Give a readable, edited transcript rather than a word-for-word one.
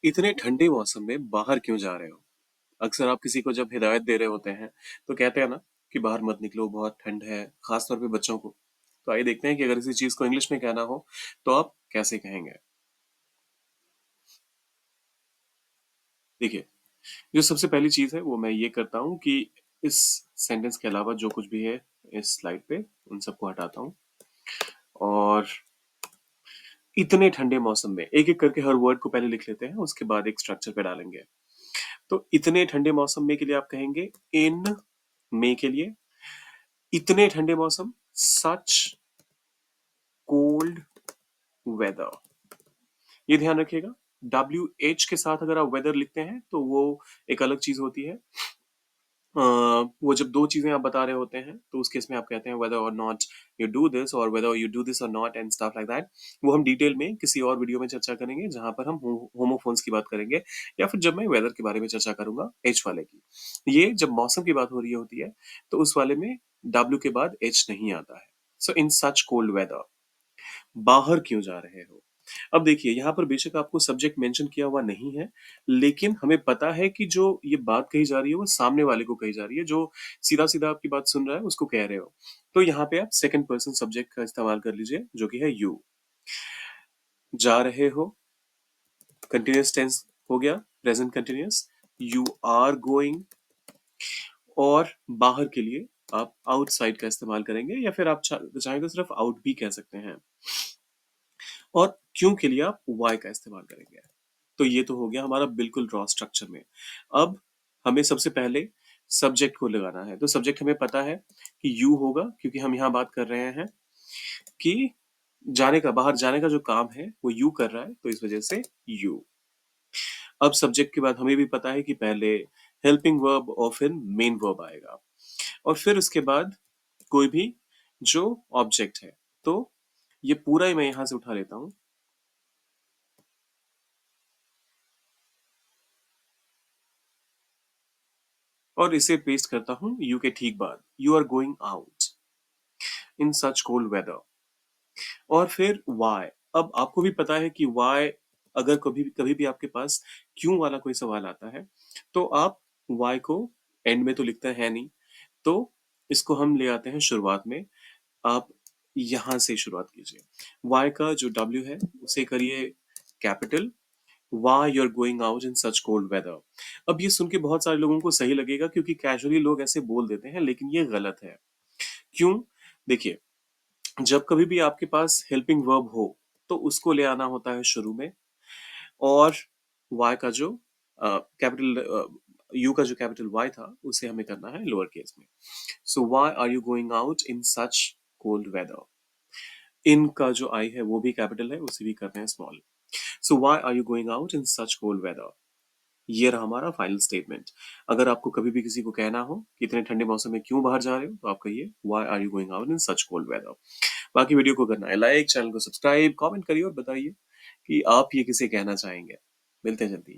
इतने ठंडे मौसम में बाहर क्यों जा रहे हो? अक्सर आप किसी को जब हिदायत दे रहे होते हैं, तो कहते हैं ना कि बाहर मत निकलो, बहुत ठंड है, खास तौर पे बच्चों को। तो आइए देखते हैं कि अगर इसी चीज़ को इंग्लिश में कहना हो, तो आप कैसे कहेंगे? देखिए, जो सबसे पहली चीज़ है, वो मैं ये करता हूँ कि इस सेंटेंस के अलावा जो कुछ भी है इस स्लाइड पे, उन सबको हटाता हूँ और इतने ठंडे मौसम में एक-एक करके हर वर्ड को पहले लिख लेते हैं, उसके बाद एक स्ट्रक्चर पे डालेंगे। तो इतने ठंडे मौसम में के लिए आप कहेंगे इन मई के लिए इतने ठंडे मौसम सच कोल्ड वेदर। ये ध्यान रखिएगा। WH के साथ अगर आप वेदर लिखते हैं तो वो एक अलग चीज होती है। वो जब दो चीजें आप बता रहे होते हैं तो उस केस में आप कहते हैं वेदर और नॉट यू डू दिस और वेदर यू डू दिस और not and stuff like that. वो हम डिटेल में किसी और वीडियो में चर्चा करेंगे जहां पर हम होमोफोन्स की बात करेंगे या फिर जब मैं वेदर के बारे में चर्चा करूंगा एच वाले की। ये जब मौसम की बात हो रही होती है तो उस वाले में W के बाद H नहीं आता है। सो इन सच कोल्ड वेदर बाहर क्यों जा रहे हो? अब देखिए यहाँ पर बेशक आपको सब्जेक्ट मेंशन किया हुआ नहीं है, लेकिन हमें पता है कि जो ये बात कही जा रही है वो सामने वाले को कही जा रही है, जो सीधा-सीधा आपकी बात सुन रहा है उसको कह रहे हो। तो यहाँ पे आप सेकंड पर्सन सब्जेक्ट का इस्तेमाल कर लीजिए जो कि है यू। जा रहे हो कंटीन्यूअस टेंस हो गया, present continuous. You are going और बाहर के लिए आप आउटसाइड का इस्तेमाल करेंगे या फिर आप चाहें तो सिर्फ आउट भी कह सकते हैं। और क्यों के लिए आप वाई का इस्तेमाल करेंगे। तो ये तो हो गया हमारा बिल्कुल रॉ स्ट्रक्चर में। अब हमें सबसे पहले सब्जेक्ट को लगाना है। तो सब्जेक्ट हमें पता है कि यू होगा क्योंकि हम यहाँ बात कर रहे हैं कि जाने का बाहर जाने का जो काम है वो यू कर रहा है तो इस वजह से यू। अब सब्जेक्ट के बाद हमें भी पता है कि पहले हेल्पिंग वर्ब और फिर मेन वर्ब आएगा और फिर उसके बाद कोई भी जो ऑब्जेक्ट है। तो ये पूरा ही मैं यहाँ से उठा लेता हूँ और इसे पेस्ट करता हूँ यू के ठीक बाद। You are going out in such cold weather. और फिर वाई। अब आपको भी पता है कि वाई अगर कभी कभी भी आपके पास क्यों वाला कोई सवाल आता है तो आप वाई को एंड में तो लिखते हैं नहीं, तो इसको हम ले आते हैं शुरुआत में। आप यहां से शुरुआत कीजिए। वाई का जो डब्ल्यू है उसे करिए capital. Why you are going out in such cold weather. अब ये सुन के बहुत सारे लोगों को सही लगेगा क्योंकि कैजुअली लोग ऐसे बोल देते हैं, लेकिन ये गलत है। क्यों? देखिए, जब कभी भी आपके पास हेल्पिंग वर्ब हो तो उसको ले आना होता है शुरू में और वाई का जो कैपिटल यू का जो कैपिटल वाई था उसे हमें करना है लोअर केस में। So why are you going out in such cold weather. इन का जो आई है वो भी कैपिटल है, उसे भी करते हैं small. So why are you going out in such cold weather. ये रहा हमारा फाइनल स्टेटमेंट। अगर आपको कभी भी किसी को कहना हो कि इतने ठंडे मौसम में क्यों बाहर जा रहे हो तो आप कहिए why are you going out in such cold weather. बाकी वीडियो को करना है लाइक, चैनल को सब्सक्राइब, कमेंट करिए और बताइए कि आप ये किसे कहना चाहेंगे। मिलते हैं जल्दी।